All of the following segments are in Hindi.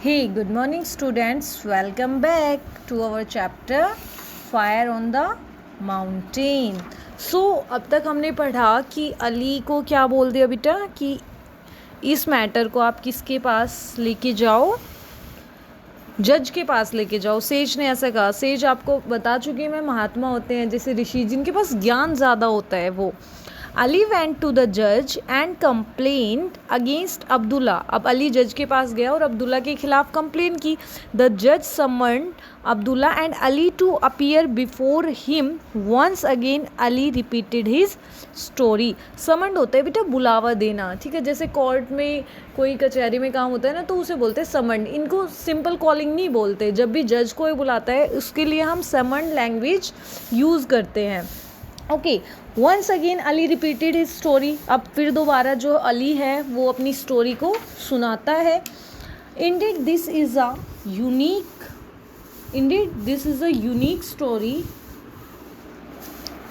Hey, good morning, students. Welcome back to our chapter Fire on the Mountain. So, अब तक हमने पढ़ा कि अली को क्या बोल दिया बेटा कि इस मैटर को आप किसके पास लेके जाओ, जज के पास लेके जाओ. सेज ने ऐसा कहा. सेज आपको बता चुकी मैं, महात्मा होते हैं जैसे ऋषि, जिनके पास ज्ञान ज़्यादा होता है वो. अली वेंट टू द जज एंड कंप्लेंट अगेंस्ट अब्दुल्ला. अब अली जज के पास गया और अब्दुल्ला के खिलाफ कंप्लेन की. द जज summoned Abdullah and Ali to appear before him. Once again Ali repeated his story. Summoned होता है बेटा बुलावा देना, ठीक है. जैसे कोर्ट में कोई कचहरी में काम होता है ना, तो उसे बोलते हैं समन्ड. इनको सिंपल कॉलिंग नहीं बोलते. जब भी जज को बुलाता है उसके लिए हम समन्ड लैंग्वेज यूज़ करते हैं. Okay, once again Ali repeated his story. अब फिर दोबारा जो अली है वो अपनी स्टोरी को सुनाता है. Indeed this is a unique story,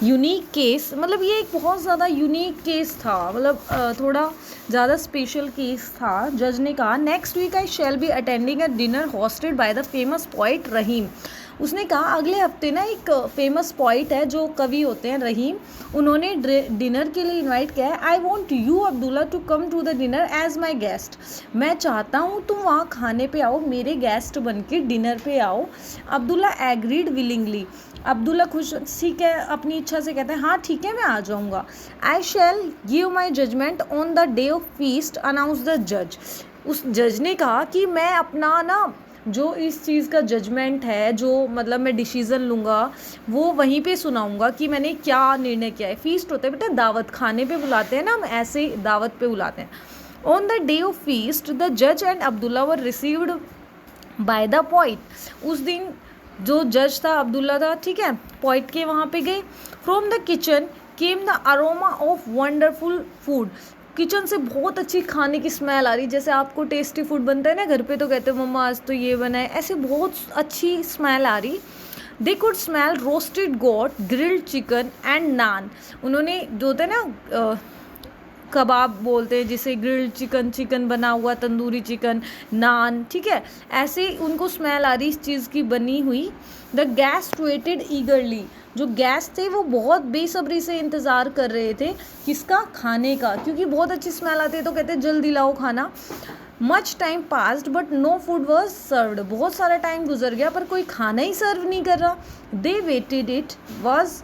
unique case. मतलब ये एक बहुत ज़्यादा यूनिक केस था, मतलब थोड़ा ज़्यादा स्पेशल केस था. जज ने कहा next week I shall be attending a dinner hosted by the famous poet Rahim. उसने कहा अगले हफ्ते ना एक फेमस पोइट है जो कवि होते हैं, रहीम, उन्होंने डिनर के लिए इनवाइट किया है. I want you Abdullah to come to the dinner as my guest. मैं चाहता हूँ तुम वहाँ खाने पे आओ, मेरे गेस्ट बन के डिनर पे आओ. Abdullah agreed willingly. अब्दुल्ला खुश, ठीक है, अपनी इच्छा से कहते हैं हाँ ठीक है मैं आ जाऊँगा. I shall give my judgment on the day of feast announce the जज. उस जज ने कहा कि मैं अपना ना जो इस चीज़ का जजमेंट है, जो मतलब मैं डिसीज़न लूँगा वो वहीं पे सुनाऊँगा कि मैंने क्या निर्णय किया है. फीस्ट होता है बेटा दावत, खाने पे बुलाते हैं ना हम, ऐसे दावत पे बुलाते हैं. On the day of feast the जज and Abdullah were received by the poet. उस दिन जो जज था अब्दुल्ला था, ठीक है, पॉइंट के वहाँ पे गए. From the kitchen came the aroma of wonderful food. Kitchen से बहुत अच्छी खाने की स्मेल आ रही. जैसे आपको टेस्टी फूड बनता है ना घर पे, तो कहते हो मम्मा आज तो ये बना है, ऐसे बहुत अच्छी स्मेल आ रही. They could smell roasted goat, grilled chicken and naan. उन्होंने जो होता है ना कबाब बोलते हैं जिसे, ग्रिल्ड चिकन बना हुआ, तंदूरी चिकन, नान, ठीक है, ऐसे उनको स्मेल आ रही इस चीज़ की बनी हुई. The guest waited eagerly. जो गेस्ट थे वो बहुत बेसब्री से इंतज़ार कर रहे थे किसका, खाने का, क्योंकि बहुत अच्छी स्मेल आती है तो कहते जल्दी लाओ खाना. Much time passed but no food was served. बहुत सारा टाइम गुजर गया पर कोई खाना ही सर्व नहीं कर रहा. They waited, it was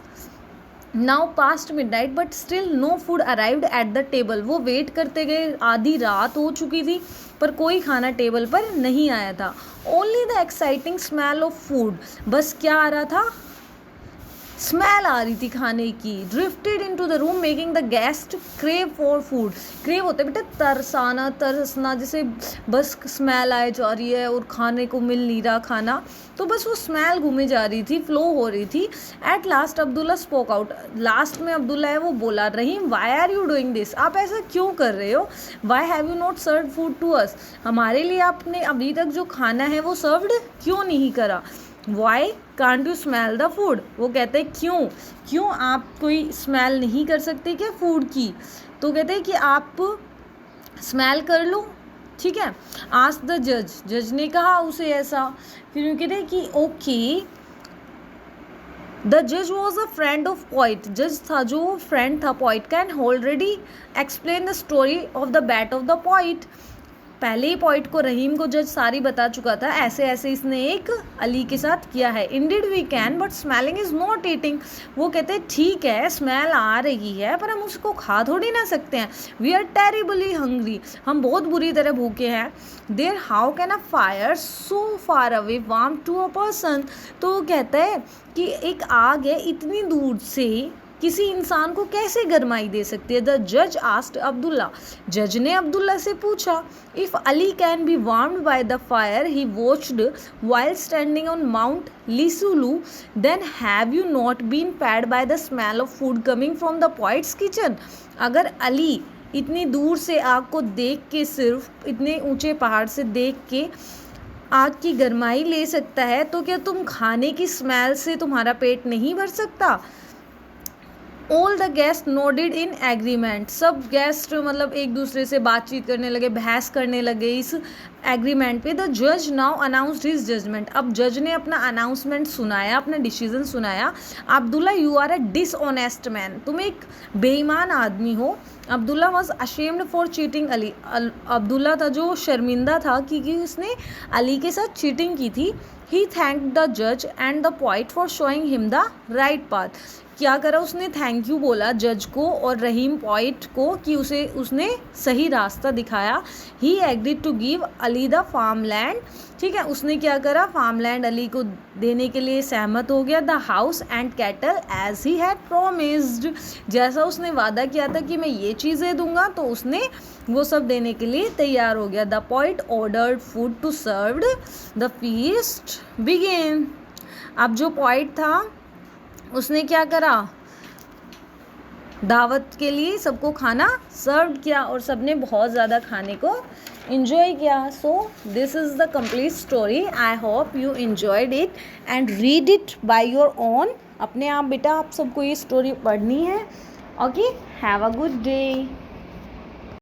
now past midnight but still no food arrived at the table. वो वेट करते गए, आधी रात हो चुकी थी पर कोई खाना टेबल पर नहीं आया था. Only the exciting smell of food. बस क्या आ रहा था, स्मेल आ रही थी खाने की. Drifted into the room making the guest crave for food. Crave होता है बेटा तरसाना, तरसना, जैसे बस स्मेल आए जा रही है और खाने को मिल नहीं रहा खाना, तो बस वो स्मेल घूमे जा रही थी, फ्लो हो रही थी. At last Abdullah spoke out. Last में अब्दुल्ला है वो बोला, Rahim why are you doing this. आप ऐसा क्यों कर रहे हो. Why have you not serve food to us. हमारे लिए आपने अभी तक जो खाना है वो सर्व्ड क्यों नहीं करा. Why can't you smell the food. वो कहते हैं क्यों आप कोई स्मेल नहीं कर सकते क्या फूड की. तो कहते हैं कि आप स्मेल कर लो, ठीक है. आस्क द जज ने कहा उसे ऐसा. फिर कहते हैं कि ओके. द जज was a friend of poet. जज था जो फ्रेंड था पॉइट का, and already explain the story of the bat of the poet. पहले ही पॉइंट को रहीम को जज सारी बता चुका था, ऐसे ऐसे इसने एक अली के साथ किया है. Indeed we can but smelling is not eating. वो कहते हैं ठीक है स्मेल आ रही है पर हम उसको खा थोड़ी ना सकते हैं. We are terribly hungry. हम बहुत बुरी तरह भूखे हैं. There how can a fire so far away warm to a person. तो वो कहता है कि एक आग है इतनी दूर से किसी इंसान को कैसे गरमाई दे सकती है. द जज आस्क्ड अब्दुल्ला. जज ने अब्दुल्ला से पूछा if Ali can be warmed by the fire he watched while standing on mount Lisulu then have you not been paid by the smell of food coming from the poet's kitchen. अगर अली इतनी दूर से आग को देख के, सिर्फ इतने ऊंचे पहाड़ से देख के आग की गरमाई ले सकता है, तो क्या तुम खाने की स्मेल से तुम्हारा पेट नहीं भर सकता. All the guest nodded in agreement, सब गेस्ट मतलब एक दूसरे से बातचीत करने लगे, बहस करने लगे इस एग्रीमेंट पे. द जज नाउ अनाउंस्ड हिज जजमेंट, अब जज ने अपना अनाउंसमेंट सुनाया, अपना डिसीजन सुनाया. Abdullah you are a dishonest man, तुम एक बेईमान आदमी हो. Abdullah was ashamed for cheating Ali, अब्दुल्ला था जो शर्मिंदा था क्योंकि उसने अली के साथ चीटिंग की थी. ही थैंक द जज and the poet for showing him the right path, क्या करा उसने, थैंक यू बोला जज को और रहीम पॉइंट को कि उसने सही रास्ता दिखाया. He agreed to give Ali the farm land, ठीक है, उसने क्या करा, फार्म लैंड अली को देने के लिए सहमत हो गया. The house and cattle as he had promised, जैसा उसने वादा किया था कि मैं ये चीज़ें दूंगा तो उसने वो सब देने के लिए तैयार हो गया. The point ordered food to served, the feast begin, अब जो पॉइंट था उसने क्या करा, दावत के लिए सबको खाना सर्व किया और सबने बहुत ज़्यादा खाने को इन्जॉय किया. So this is the complete story. I hope you enjoyed it and read it by your own. अपने आप बेटा आप सबको ये स्टोरी पढ़नी है. Okay, have a good day.